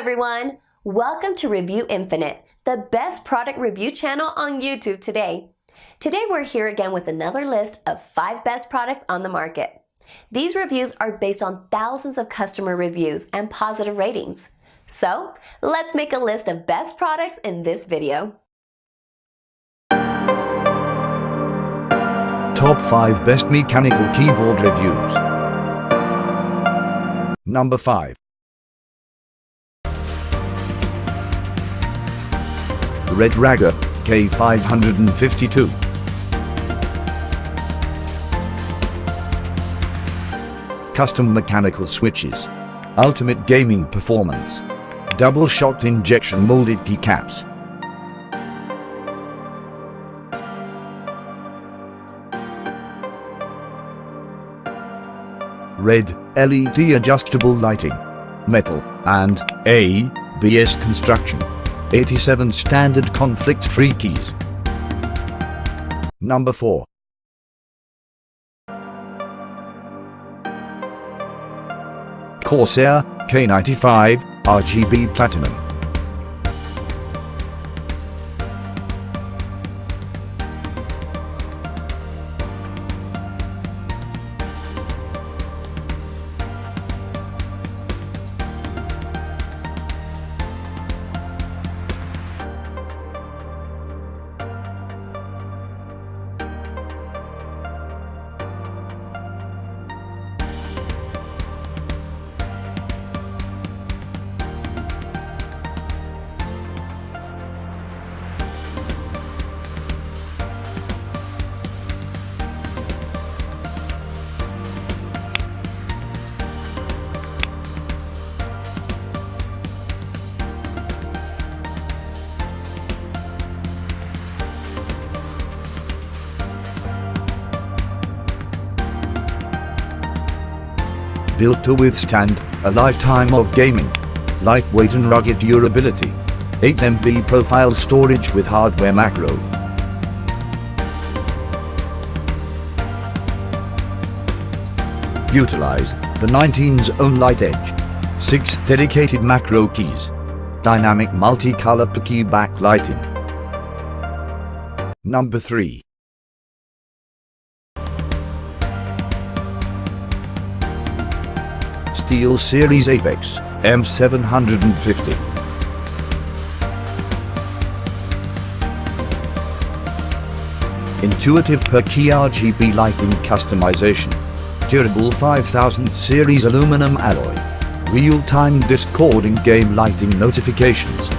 everyone! Welcome to Review Infinite, the best product review channel on YouTube today. Today we're here again with another list of 5 best products on the market. These reviews are based on thousands of customer reviews and positive ratings. So, let's make a list of best products in this video. Top 5 Best Mechanical Keyboard Reviews. Number 5. Red Ragger K552. Custom mechanical switches. Ultimate gaming performance. Double shot injection molded keycaps. Red LED adjustable lighting. Metal and ABS construction. 87 standard conflict-free keys. Number 4. Corsair K95 RGB Platinum. Built to withstand a lifetime of gaming. Lightweight and rugged durability. 8 MB profile storage with hardware macro. Utilize the 19's own light edge. 6 dedicated macro keys. Dynamic multi-color key backlighting. Number 3. SteelSeries Apex M750. Intuitive per key RGB lighting customization. Durable 5000 series aluminum alloy. Real-time Discord in-game lighting notifications.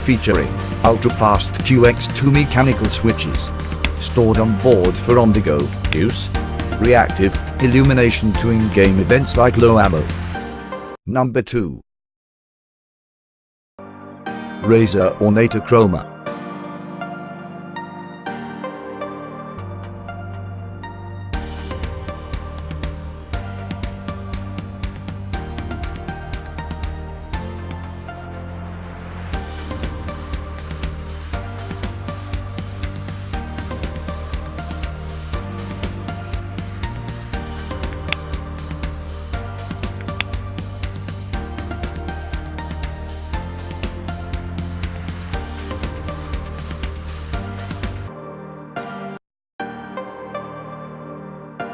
Featuring ultra-fast QX2 mechanical switches. Stored on board for on-the-go use. Reactive illumination to in-game events like low ammo. Number 2. Razer Ornator Chroma.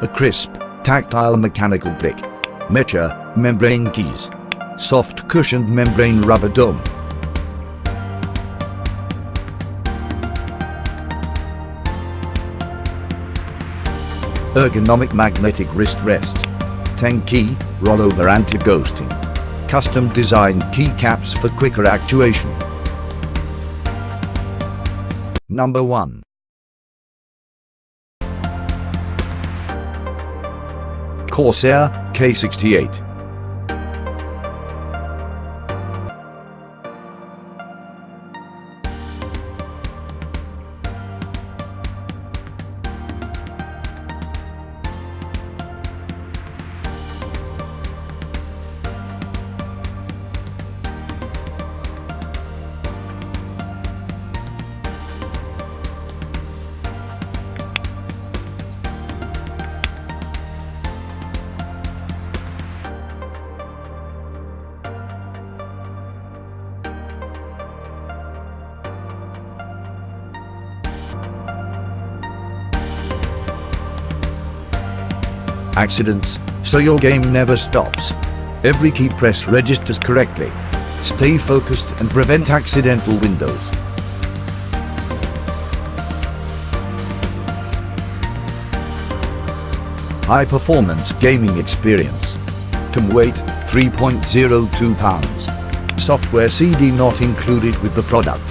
A crisp, tactile mechanical pick. Mecha membrane keys. Soft cushioned membrane rubber dome. Ergonomic magnetic wrist rest. 10 key, rollover anti-ghosting. Custom designed keycaps for quicker actuation. Number 1. Corsair K68. accidents, so your game never stops. Every key press registers correctly. Stay focused and prevent accidental windows. High performance gaming experience. Can weight 3.02 pounds. Software CD not included with the product.